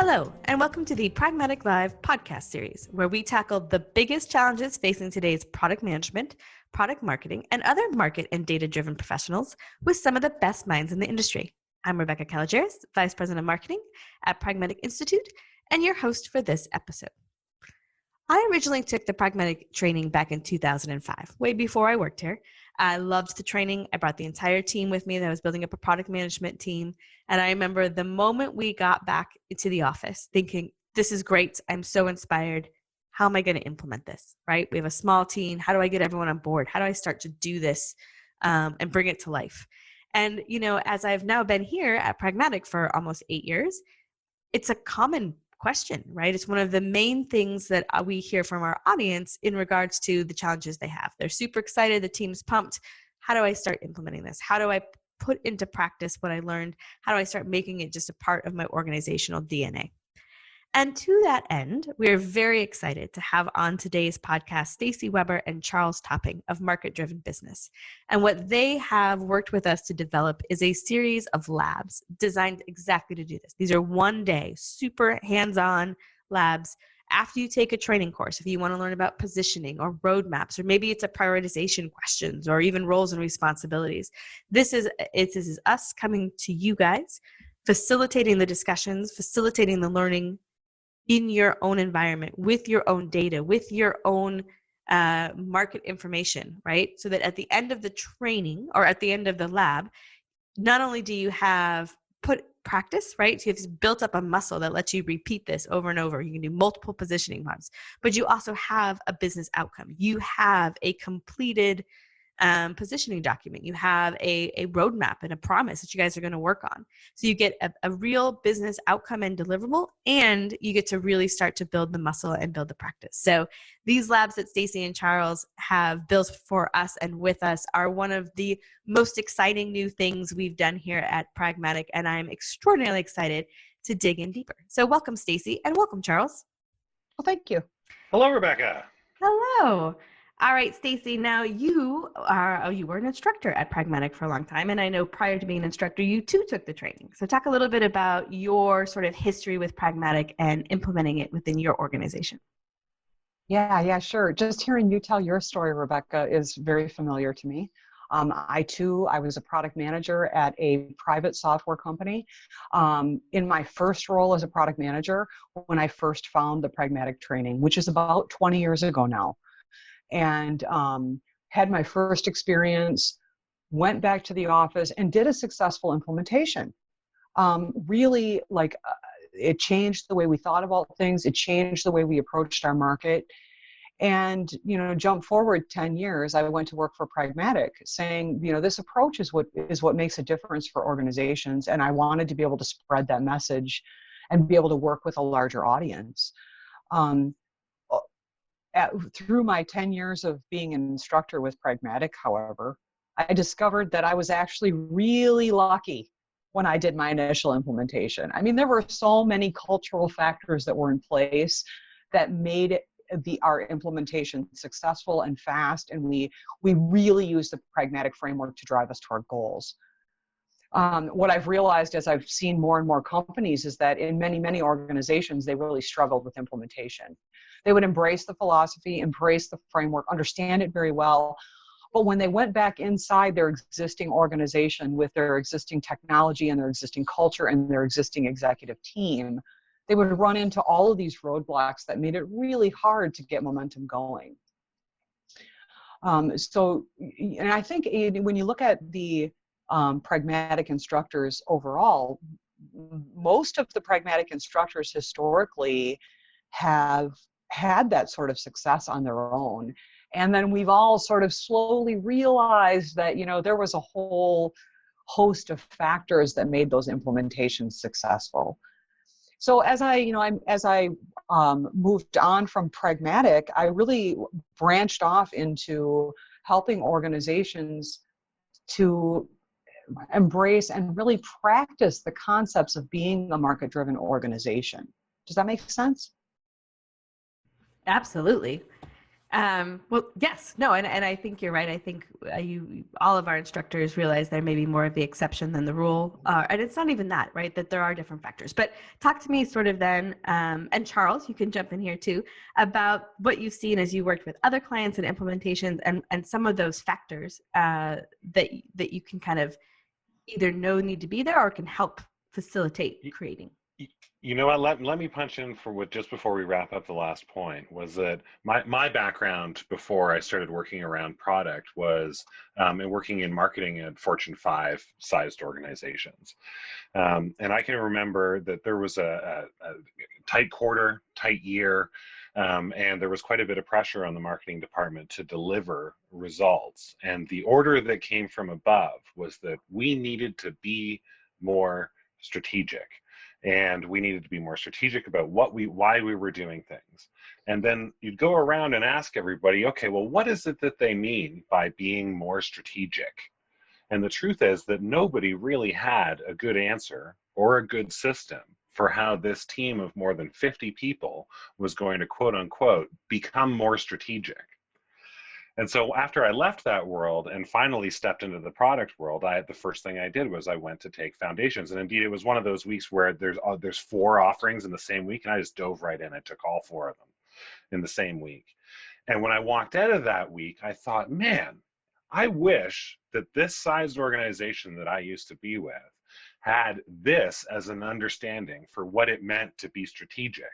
Hello, and welcome to the Pragmatic Live podcast series, where we tackle the biggest challenges facing today's product management, product marketing, and other market and data-driven professionals with some of the best minds in the industry. I'm Rebecca Kalogeris, Vice President of Marketing at Pragmatic Institute, and your host for this episode. I originally took the Pragmatic training back in 2005, way before I worked here. I loved the training. I brought the entire team with me that I was building up a product management team. And I remember the moment we got back into the office thinking, this is great. I'm so inspired. How am I going to implement this, right? We have a small team. How do I get everyone on board? How do I start to do this and bring it to life? And, you know, as I've now been here at Pragmatic for almost 8 years, it's a common question, right? It's one of the main things that we hear from our audience in regards to the challenges they have. They're super excited. The team's pumped. How do I start implementing this? How do I put into practice what I learned? How do I start making it just a part of my organizational DNA? And to that end, we're very excited to have on today's podcast Stacey Weber and Charles Topping of Market Driven Business. And what they have worked with us to develop is a series of labs designed exactly to do this. These are one-day, super hands-on labs. After you take a training course, if you want to learn about positioning or roadmaps, or maybe it's a prioritization questions or even roles and responsibilities, this is us coming to you guys, facilitating the discussions, facilitating the learning in your own environment, with your own data, with your own market information, right? So that at the end of the training or at the end of the lab, not only do you have put practice, right? So you've built up a muscle that lets you repeat this over and over. You can do multiple positioning months, but you also have a business outcome. You have a completed positioning document. You have a roadmap and a promise that you guys are going to work on. So you get a real business outcome and deliverable, and you get to really start to build the muscle and build the practice. So these labs that Stacey and Charles have built for us and with us are one of the most exciting new things we've done here at Pragmatic, and I'm extraordinarily excited to dig in deeper. So welcome, Stacey, and welcome, Charles. Well, thank you. Hello, Rebecca. Hello. All right, Stacey, now you were an instructor at Pragmatic for a long time, and I know prior to being an instructor, you too took the training. So talk a little bit about your sort of history with Pragmatic and implementing it within your organization. Yeah, sure. Just hearing you tell your story, Rebecca, is very familiar to me. I was a product manager at a private software company. In my first role as a product manager, when I first found the Pragmatic training, which is about 20 years ago now, and had my first experience, went back to the office and did a successful implementation. Really, it changed the way we thought about things. It changed the way we approached our market. And, jump forward 10 years, I went to work for Pragmatic saying, this approach is what makes a difference for organizations. And I wanted to be able to spread that message and be able to work with a larger audience. Through my 10 years of being an instructor with Pragmatic, however, I discovered that I was actually really lucky when I did my initial implementation. I mean, there were so many cultural factors that were in place that made our implementation successful and fast, and we really used the Pragmatic Framework to drive us to our goals. What I've realized as I've seen more and more companies is that in many, many organizations, they really struggled with implementation. They would embrace the philosophy, embrace the framework, understand it very well. But when they went back inside their existing organization with their existing technology and their existing culture and their existing executive team, they would run into all of these roadblocks that made it really hard to get momentum going. And I think when you look at the Pragmatic instructors overall, most of the Pragmatic instructors historically have had that sort of success on their own. And then we've all sort of slowly realized that, there was a whole host of factors that made those implementations successful. So as I moved on from Pragmatic, I really branched off into helping organizations to embrace and really practice the concepts of being a market-driven organization. Does that make sense? Absolutely. Well, yes, no, and I think you're right. I think all of our instructors realize there may be more of the exception than the rule, and it's not even that, right? That there are different factors. But talk to me sort of then, and Charles, you can jump in here too, about what you've seen as you worked with other clients and implementations, and some of those factors that you can kind of either know need to be there or can help facilitate creating. You know what? Let me punch in for what just before we wrap up the last point was that my background before I started working around product was in working in marketing at Fortune 5 sized organizations, and I can remember that there was a tight quarter, tight year, and there was quite a bit of pressure on the marketing department to deliver results. And the order that came from above was that we needed to be more strategic. And we needed to be more strategic about why we were doing things. And then you'd go around and ask everybody, okay, well, what is it that they mean by being more strategic? And the truth is that nobody really had a good answer or a good system for how this team of more than 50 people was going to, quote unquote, become more strategic. And so after I left that world and finally stepped into the product world, the first thing I did was I went to take foundations. And indeed, it was one of those weeks where there's 4 offerings in the same week, and I just dove right in. I took all 4 of them in the same week. And when I walked out of that week, I thought, man, I wish that this sized organization that I used to be with had this as an understanding for what it meant to be strategic.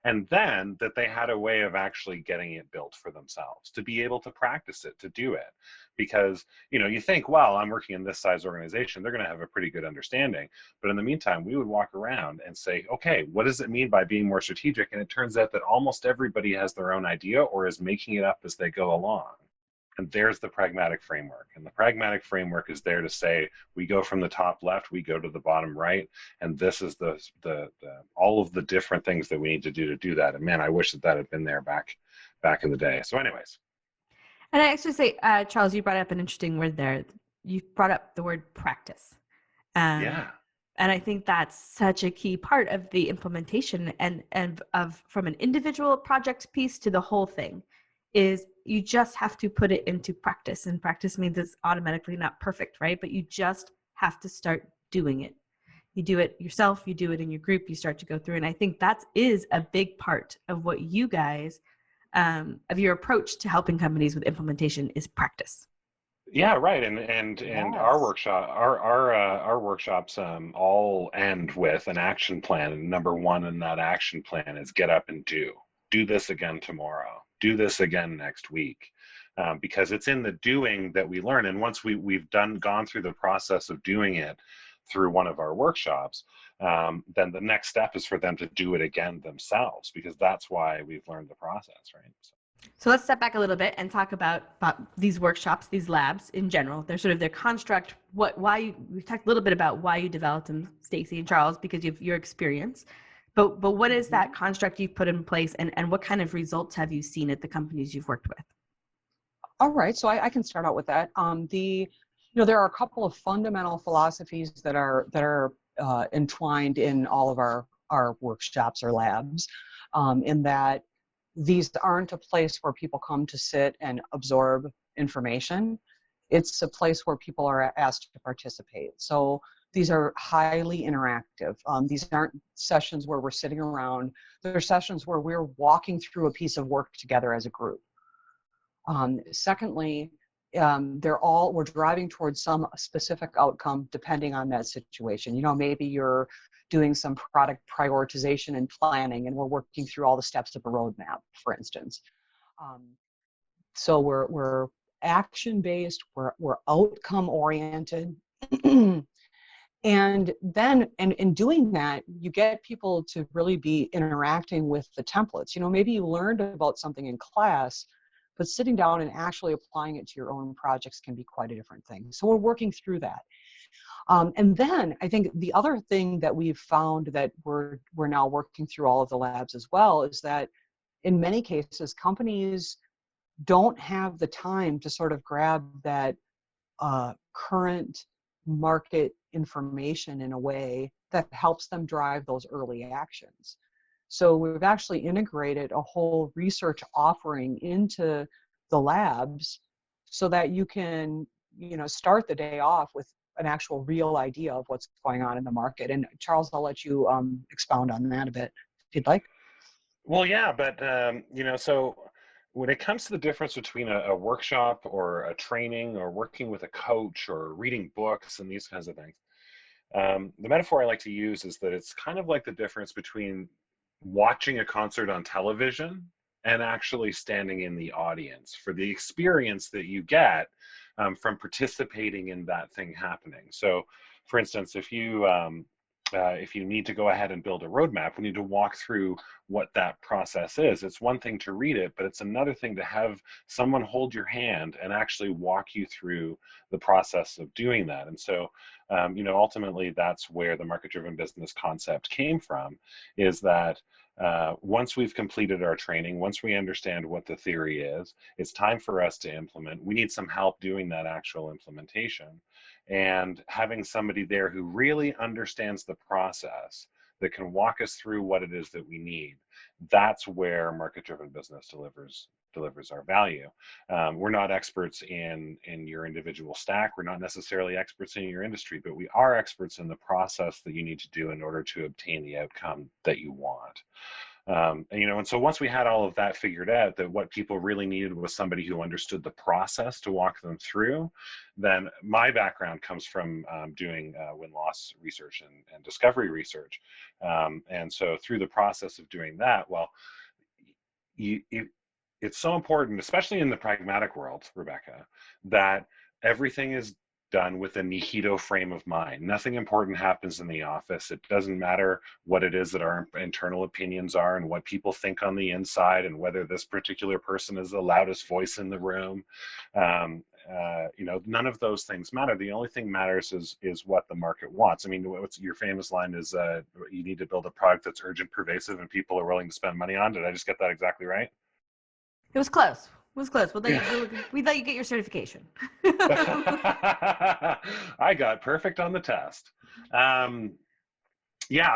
And then that they had a way of actually getting it built for themselves, to be able to practice it, to do it. Because, you think, well, I'm working in this size organization, they're going to have a pretty good understanding. But in the meantime, we would walk around and say, okay, what does it mean by being more strategic? And it turns out that almost everybody has their own idea or is making it up as they go along. And there's the Pragmatic Framework. And the Pragmatic Framework is there to say, we go from the top left, we go to the bottom right, and this is the all of the different things that we need to do that. And man, I wish that had been there back in the day. So anyways. And I actually say, Charles, you brought up an interesting word there. You brought up the word practice. Yeah. And I think that's such a key part of the implementation and of from an individual project piece to the whole thing. Is you just have to put it into practice, and practice means it's automatically not perfect, right? But you just have to start doing it. You do it yourself, you do it in your group, you start to go through. And I think that is a big part of what you guys, of your approach to helping companies with implementation is practice. Yeah, right. And Yes. our workshops all end with an action plan. And number 1 in that action plan is get up and do this again tomorrow. Do this again next week, because it's in the doing that we learn. And once we've gone through the process of doing it through one of our workshops, then the next step is for them to do it again themselves, because that's why we've learned the process, right? So let's step back a little bit and talk about these workshops, these labs in general. They're sort of their construct. We've talked a little bit about why you developed them, Stacey and Charles, because of your experience. But what is that construct you've put in place, and what kind of results have you seen at the companies you've worked with? All right, so I can start out with that. There are a couple of fundamental philosophies that are entwined in all of our workshops or labs, in that these aren't a place where people come to sit and absorb information. It's a place where people are asked to participate. So these are highly interactive. These aren't sessions where we're sitting around. They're sessions where we're walking through a piece of work together as a group. Secondly, we're driving towards some specific outcome depending on that situation. Maybe you're doing some product prioritization and planning, and we're working through all the steps of a roadmap, for instance. So we're action-based, we're outcome-oriented. And then, in doing that, you get people to really be interacting with the templates. Maybe you learned about something in class, but sitting down and actually applying it to your own projects can be quite a different thing. So we're working through that. And then I think the other thing that we've found that we're now working through all of the labs as well is that in many cases, companies don't have the time to sort of grab that current market information in a way that helps them drive those early actions. So we've actually integrated a whole research offering into the labs so that you can, start the day off with an actual real idea of what's going on in the market. And Charles, I'll let you expound on that a bit if you'd like. Well, yeah, but so when it comes to the difference between a workshop or a training or working with a coach or reading books and these kinds of things, the metaphor I like to use is that it's kind of like the difference between watching a concert on television and actually standing in the audience for the experience that you get from participating in that thing happening. So, for instance, if you need to go ahead and build a roadmap, we need to walk through what that process is. It's one thing to read it, but it's another thing to have someone hold your hand and actually walk you through the process of doing that. And so, ultimately, that's where the market-driven business concept came from, is that once we've completed our training, once we understand what the theory is, it's time for us to implement. We need some help doing that actual implementation. And having somebody there who really understands the process, that can walk us through what it is that we need, that's where market-driven business delivers our value. We're not experts in your individual stack. We're not necessarily experts in your industry, but we are experts in the process that you need to do in order to obtain the outcome that you want. And so once we had all of that figured out, that what people really needed was somebody who understood the process to walk them through, then my background comes from doing win-loss research and discovery research. And so through the process of doing that, well, it's so important, especially in the pragmatic world, Rebecca, that everything is done with a nihilo frame of mind. Nothing important happens in the office. It doesn't matter what it is that our internal opinions are and what people think on the inside and whether this particular person is the loudest voice in the room. None of those things matter. The only thing matters is what the market wants. I mean, what's your famous line is you need to build a product that's urgent, pervasive, and people are willing to spend money on. Did I just get that exactly right? It was close. It was close. We'd let you get your certification. I got perfect on the test.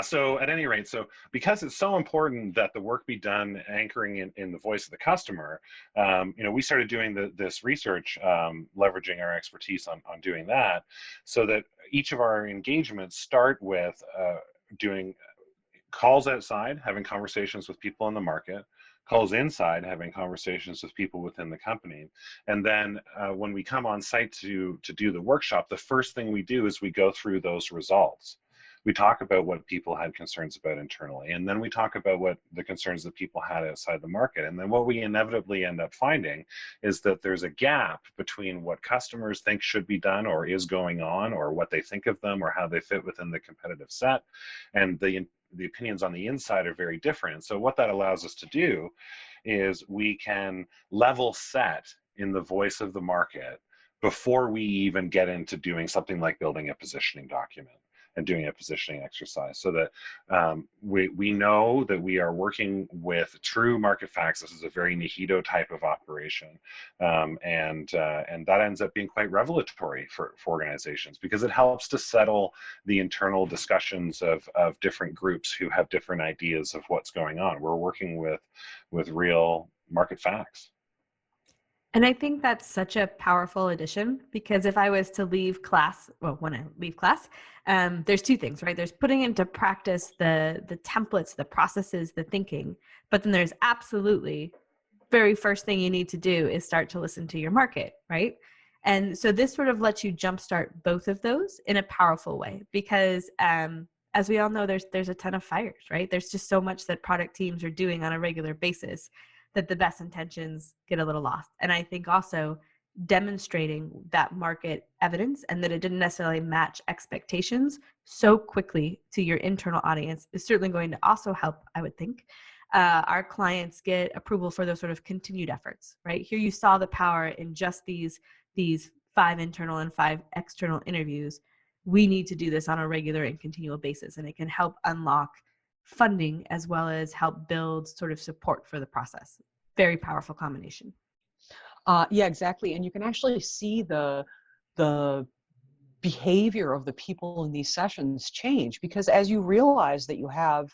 So at any rate, so because it's so important that the work be done anchoring in the voice of the customer, we started doing this research, leveraging our expertise on doing that, so that each of our engagements start with doing calls outside, having conversations with people in the market, calls inside, having conversations with people within the company. And then when we come on site to do the workshop, the first thing we do is we go through those results. We talk about what people had concerns about internally, and then we talk about what the concerns that people had outside the market. And then what we inevitably end up finding is that there's a gap between what customers think should be done or is going on, or what they think of them, or how they fit within the competitive set, and the opinions on the inside are very different. So what that allows us to do is we can level set in the voice of the market before we even get into doing something like building a positioning document and doing a positioning exercise, so that we know that we are working with true market facts. This is a very nihilo type of operation, and that ends up being quite revelatory for organizations, because it helps to settle the internal discussions of different groups who have different ideas of what's going on. We're working with real market facts. And I think that's such a powerful addition, because if I was to leave class, when I leave class, there's two things, right? There's putting into practice the templates, the processes, the thinking, but then there's absolutely very first thing you need to do is start to listen to your market, right? And so this sort of lets you jumpstart both of those in a powerful way, because as we all know, there's a ton of fires, right? There's just so much that product teams are doing on a regular basis that the best intentions get a little lost. And I think also demonstrating that market evidence and that it didn't necessarily match expectations so quickly to your internal audience is certainly going to also help, I would think. Our clients get approval for those sort of continued efforts, right? Here you saw the power in just these 5 internal and 5 external interviews. We need to do this on a regular and continual basis, and it can help unlock funding as well as help build sort of support for the process. Very powerful combination. Yeah, exactly. And you can actually see the behavior of the people in these sessions change, because as you realize that you have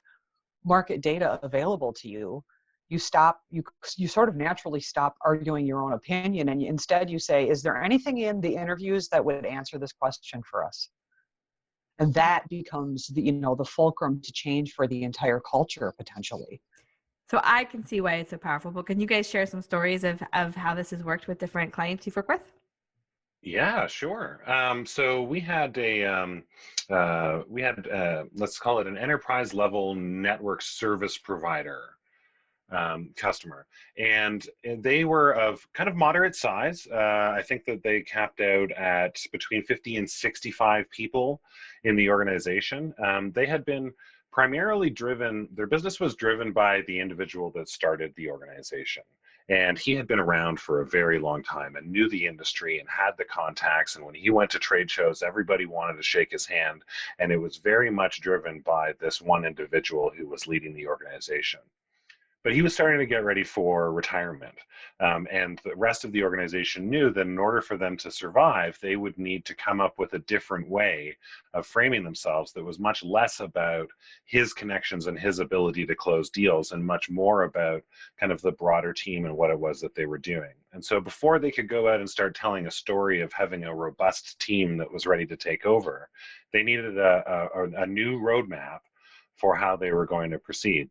market data available to you, you sort of naturally stop arguing your own opinion, and instead you say, is there anything in the interviews that would answer this question for us? And that becomes the fulcrum to change for the entire culture potentially. So I can see why it's so powerful, but can you guys share some stories of how this has worked with different clients you've worked with? Yeah, sure. So let's call it an enterprise level network service provider customer, and they were of kind of moderate size. I think that they capped out at between 50 and 65 people in the organization. They had been primarily driven, their business was driven by the individual that started the organization. And he had been around for a very long time and knew the industry and had the contacts. And when he went to trade shows, everybody wanted to shake his hand. And it was very much driven by this one individual who was leading the organization. But he was starting to get ready for retirement. And the rest of the organization knew that in order for them to survive, they would need to come up with a different way of framing themselves that was much less about his connections and his ability to close deals and much more about kind of the broader team and what it was that they were doing. And so before they could go out and start telling a story of having a robust team that was ready to take over, they needed a new roadmap for how they were going to proceed.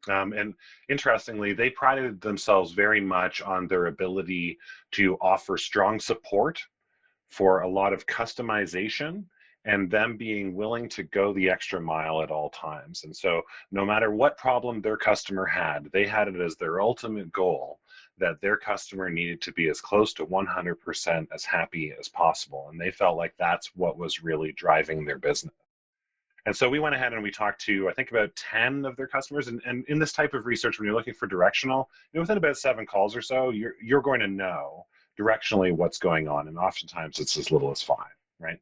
And interestingly, they prided themselves very much on their ability to offer strong support for a lot of customization and them being willing to go the extra mile at all times. And so no matter what problem their customer had, they had it as their ultimate goal that their customer needed to be as close to 100% as happy as possible. And they felt like that's what was really driving their business. And so we went ahead and we talked to, I think, about 10 of their customers. And in this type of research, when you're looking for directional, within about 7 calls or so, you're going to know directionally what's going on. And oftentimes it's as little as 5, right?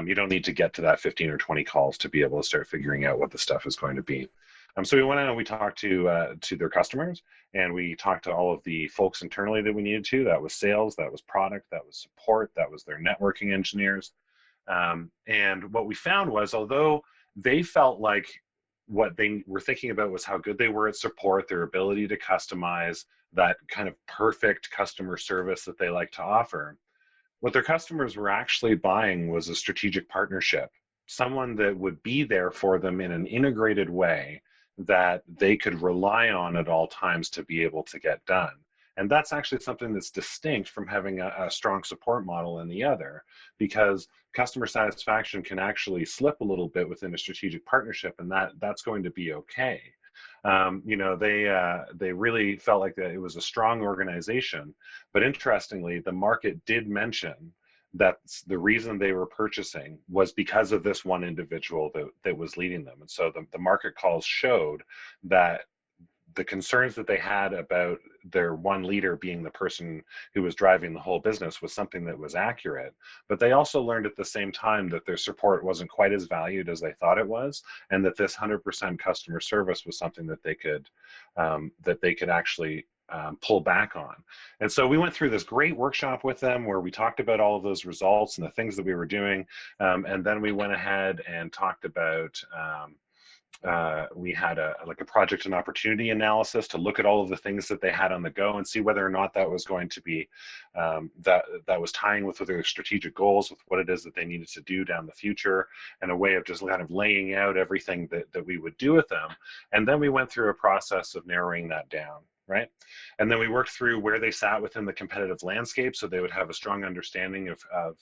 You don't need to get to that 15 or 20 calls to be able to start figuring out what the stuff is going to be. So we went in and we talked to their customers, and we talked to all of the folks internally that we needed to. That was sales, that was product, that was support, that was their networking engineers. And what we found was, although they felt like what they were thinking about was how good they were at support, their ability to customize that kind of perfect customer service that they like to offer, what their customers were actually buying was a strategic partnership, someone that would be there for them in an integrated way that they could rely on at all times to be able to get done. And that's actually something that's distinct from having a strong support model in the other, because customer satisfaction can actually slip a little bit within a strategic partnership, and that's going to be okay. They really felt like that it was a strong organization, but interestingly, the market did mention that the reason they were purchasing was because of this one individual that was leading them. And so the market calls showed that the concerns that they had about their one leader being the person who was driving the whole business was something that was accurate. But they also learned at the same time that their support wasn't quite as valued as they thought it was, and that this 100% customer service was something that they could actually pull back on. And so we went through this great workshop with them where we talked about all of those results and the things that we were doing. And then we went ahead and talked about we had a project and opportunity analysis to look at all of the things that they had on the go and see whether or not that was going to be that was tying with their strategic goals, with what it is that they needed to do down the future, and a way of just kind of laying out everything that we would do with them. And then we went through a process of narrowing that down. Right. And then we worked through where they sat within the competitive landscape, so they would have a strong understanding of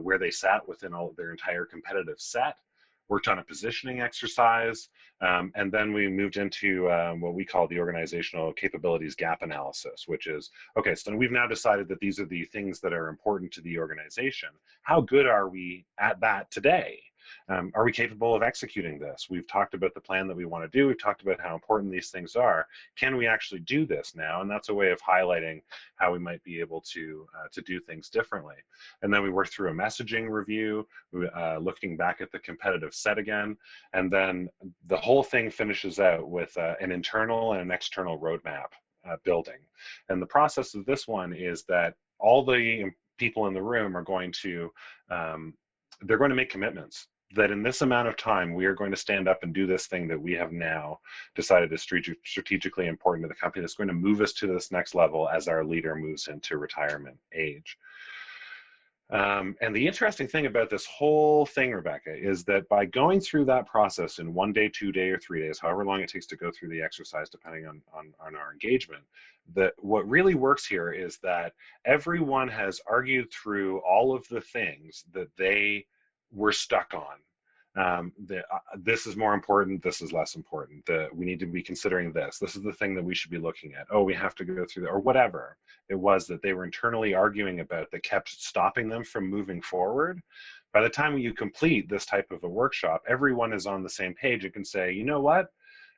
where they sat within all of their entire competitive set. Worked on a positioning exercise, and then we moved into what we call the organizational capabilities gap analysis, which is, okay, so we've now decided that these are the things that are important to the organization. How good are we at that today? Are we capable of executing this? We've talked about the plan that we want to do. We've talked about how important these things are. Can we actually do this now? And that's a way of highlighting how we might be able to do things differently. And then we worked through a messaging review, looking back at the competitive set again. And then the whole thing finishes out with an internal and an external roadmap building. And the process of this one is that all the people in the room are going to they're going to make commitments that in this amount of time, we are going to stand up and do this thing that we have now decided is strategically important to the company, that's going to move us to this next level as our leader moves into retirement age. And the interesting thing about this whole thing, Rebecca, is that by going through that process in 1 day, 2 day, or 3 days, however long it takes to go through the exercise, depending on our engagement, that what really works here is that everyone has argued through all of the things that they were stuck on. This is more important, this is less important, we need to be considering this is the thing that we should be looking at, oh, we have to go through that, or whatever it was that they were internally arguing about that kept stopping them from moving forward. By the time you complete this type of a workshop, everyone is on the same page and can say, you know what,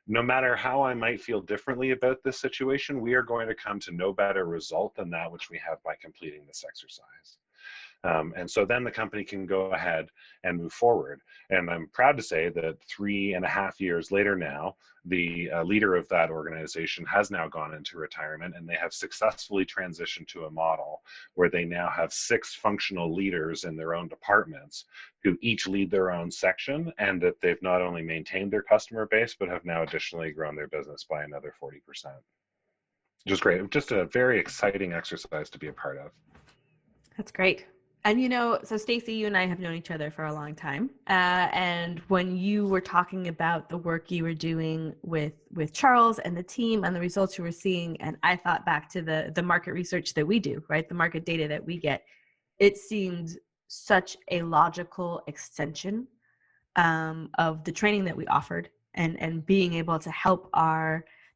no matter how I might feel differently about this situation, we are going to come to no better result than that which we have by completing this exercise. And so then the company can go ahead and move forward. And I'm proud to say that 3.5 years later now, the leader of that organization has now gone into retirement, and they have successfully transitioned to a model where they now have 6 functional leaders in their own departments who each lead their own section, and that they've not only maintained their customer base, but have now additionally grown their business by another 40%. Just great. Just a very exciting exercise to be a part of. That's great. And so Stacey, you and I have known each other for a long time. And when you were talking about the work you were doing with Charles and the team and the results you were seeing, and I thought back to the market research that we do, right? The market data that we get, it seemed such a logical extension of the training that we offered, and being able to help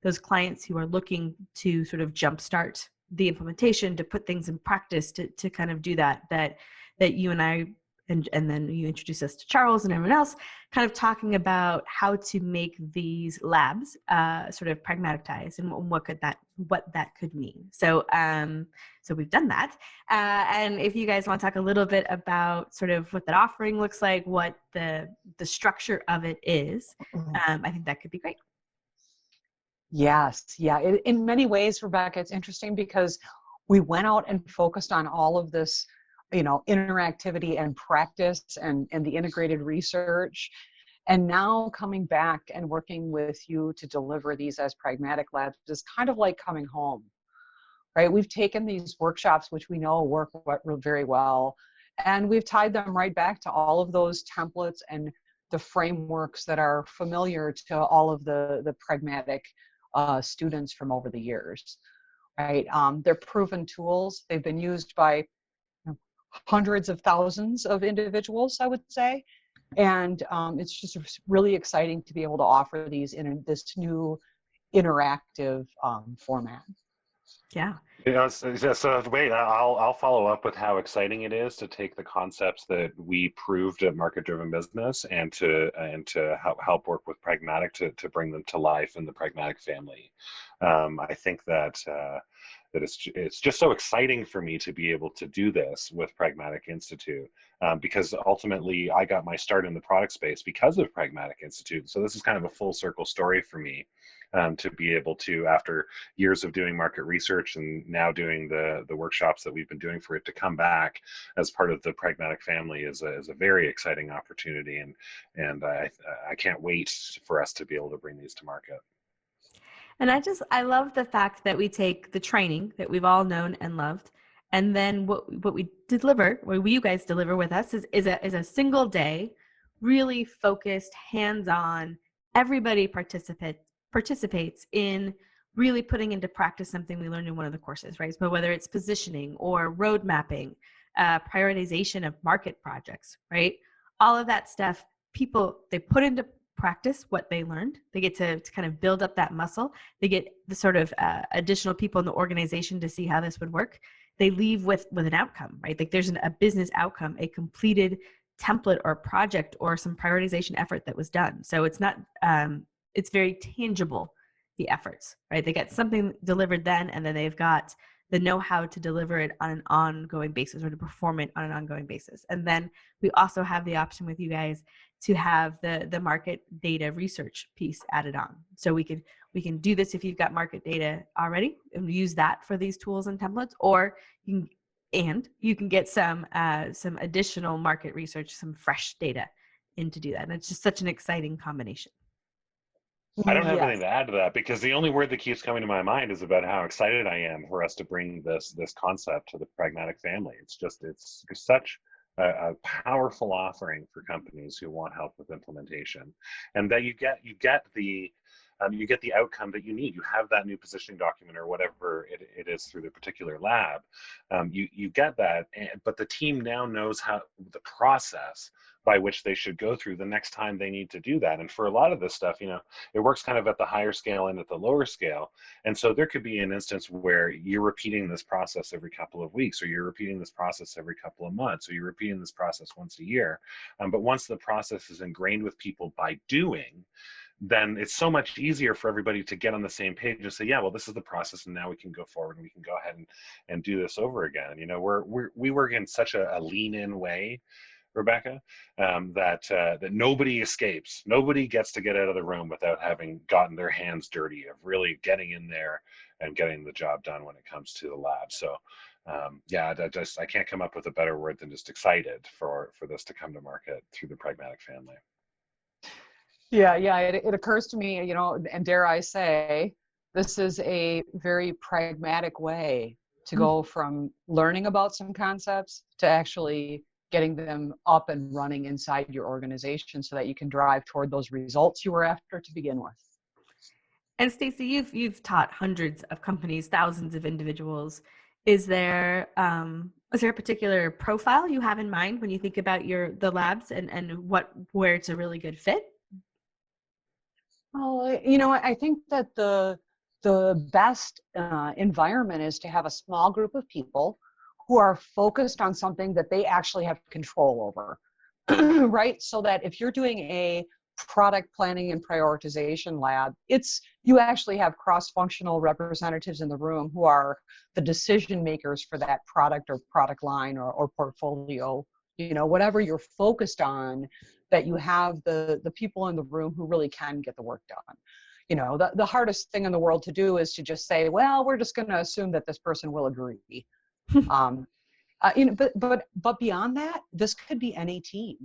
those clients who are looking to sort of jumpstart the implementation, to put things in practice, to kind of do that you and I, and then you introduced us to Charles and everyone else, kind of talking about how to make these labs sort of pragmatized, and what that could mean. So so we've done that, and if you guys want to talk a little bit about sort of what that offering looks like, what the structure of it is, I think that could be great. Yes, yeah. In many ways, Rebecca, it's interesting because we went out and focused on all of this, interactivity and practice and the integrated research. And now coming back and working with you to deliver these as Pragmatic Labs is kind of like coming home, right? We've taken these workshops, which we know work very well, and we've tied them right back to all of those templates and the frameworks that are familiar to all of the pragmatic students from over the years, right? They're proven tools. They've been used by hundreds of thousands of individuals, I would say. And it's just really exciting to be able to offer these in this new interactive format. Yeah. So wait, I'll follow up with how exciting it is to take the concepts that we proved at Market Driven Business and to help work with Pragmatic to bring them to life in the Pragmatic family. I think that it's just so exciting for me to be able to do this with Pragmatic Institute, because ultimately I got my start in the product space because of Pragmatic Institute. So this is kind of a full circle story for me. To be able to, after years of doing market research and now doing the workshops that we've been doing for it, to come back as part of the Pragmatic family is a very exciting opportunity, and I can't wait for us to be able to bring these to market. And I love the fact that we take the training that we've all known and loved, and then what we deliver, what you guys deliver with us is a single day, really focused, hands-on, everybody participates in really putting into practice something we learned in one of the courses, right? So whether it's positioning or road mapping, prioritization of market projects, right? All of that stuff, they put into practice what they learned. They get to kind of build up that muscle. They get the sort of additional people in the organization to see how this would work. They leave with an outcome, right? Like there's a business outcome, a completed template or project or some prioritization effort that was done. So it's not, it's very tangible, the efforts, right? They get something delivered then, and then they've got the know-how to deliver it on an ongoing basis, or to perform it on an ongoing basis. And then we also have the option with you guys to have the market data research piece added on. So we can do this if you've got market data already and use that for these tools and templates, or you can get some additional market research, some fresh data in to do that. And it's just such an exciting combination. I don't have Yes. anything to add to that, because the only word that keeps coming to my mind is about how excited I am for us to bring this concept to the Pragmatic family. It's such a powerful offering for companies who want help with implementation, and that you get the outcome that you need. You have that new positioning document or whatever it is through the particular lab. You get that, but the team now knows the process by which they should go through the next time they need to do that. And for a lot of this stuff, it works kind of at the higher scale and at the lower scale. And so there could be an instance where you're repeating this process every couple of weeks, or you're repeating this process every couple of months, or you're repeating this process once a year. But once the process is ingrained with people by doing, then it's so much easier for everybody to get on the same page and say, yeah, well, this is the process, and now we can go forward and we can go ahead and do this over again. We work in such a lean-in way, Rebecca, that nobody escapes. Nobody gets to get out of the room without having gotten their hands dirty of really getting in there and getting the job done when it comes to the lab. So I can't come up with a better word than just excited for this to come to market through the Pragmatic family. Yeah, it occurs to me, and dare I say, this is a very pragmatic way to go from learning about some concepts to actually getting them up and running inside your organization so that you can drive toward those results you were after to begin with. And Stacey, you've taught hundreds of companies, thousands of individuals. Is there a particular profile you have in mind when you think about the labs and where it's a really good fit? Well, I think that the best environment is to have a small group of people who are focused on something that they actually have control over, right? So that if you're doing a product planning and prioritization lab, you actually have cross-functional representatives in the room who are the decision makers for that product or product line or portfolio, whatever you're focused on, that you have the people in the room who really can get the work done. The hardest thing in the world to do is to just say, well, we're just going to assume that this person will agree. But beyond that, this could be any team.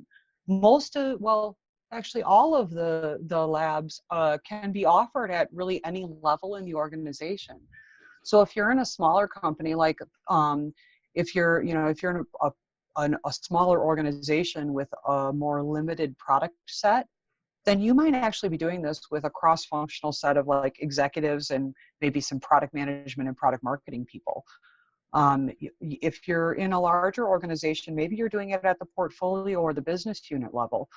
Actually, all of the labs can be offered at really any level in the organization. So if you're in a smaller company, like if you're in a smaller organization with a more limited product set, then you might actually be doing this with a cross-functional set of like executives and maybe some product management and product marketing people. If you're in a larger organization, maybe you're doing it at the portfolio or the business unit level,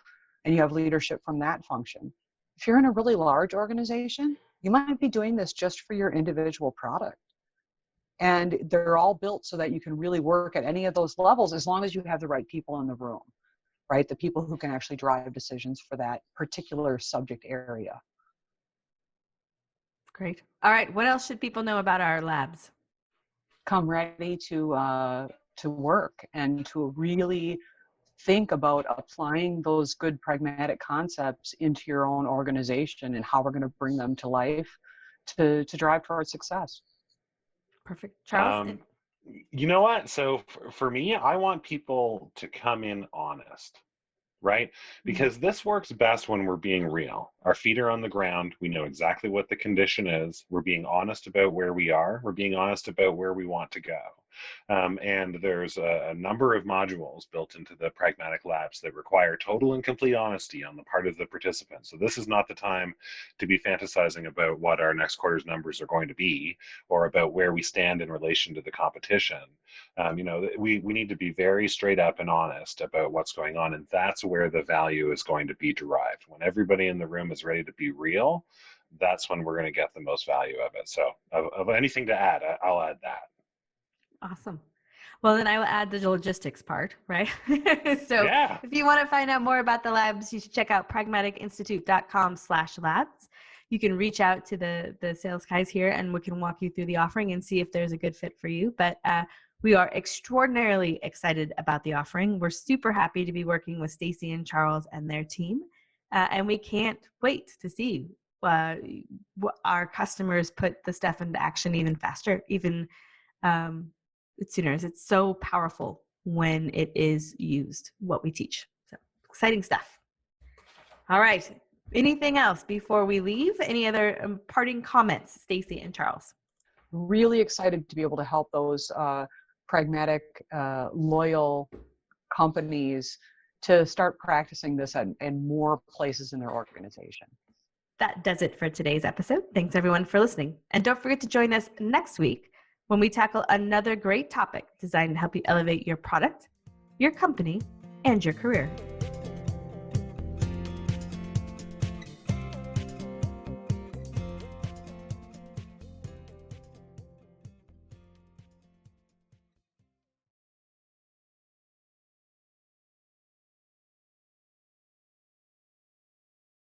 and you have leadership from that function. If you're in a really large organization, you might be doing this just for your individual product. And they're all built so that you can really work at any of those levels as long as you have the right people in the room, right? The people who can actually drive decisions for that particular subject area. Great. All right. What else should people know about our labs? Come ready to work and to really think about applying those good pragmatic concepts into your own organization and how we're going to bring them to life to drive towards success. Perfect. Charles? You know what? So for me, I want people to come in honest, right? Because this works best when we're being real. Our feet are on the ground. We know exactly what the condition is. We're being honest about where we are. We're being honest about where we want to go. And there's a number of modules built into the Pragmatic Labs that require total and complete honesty on the part of the participants. So this is not the time to be fantasizing about what our next quarter's numbers are going to be or about where we stand in relation to the competition. We need to be very straight up and honest about what's going on, and that's where the value is going to be derived. When everybody in the room is ready to be real, that's when we're going to get the most value of it. So of anything to add, I'll add that. Awesome. Well, then I will add the logistics part, right? So yeah. If you want to find out more about the labs, you should check out pragmaticinstitute.com/labs. You can reach out to the sales guys here and we can walk you through the offering and see if there's a good fit for you. But we are extraordinarily excited about the offering. We're super happy to be working with Stacey and Charles and their team. And we can't wait to see our customers put the stuff into action even faster, even sooner. It's so powerful when it is used, what we teach. So exciting stuff. All right. Anything else before we leave? Any other parting comments, Stacey and Charles? Really excited to be able to help those pragmatic, loyal companies to start practicing this in more places in their organization. That does it for today's episode. Thanks everyone for listening. And don't forget to join us next week when we tackle another great topic designed to help you elevate your product, your company, and your career.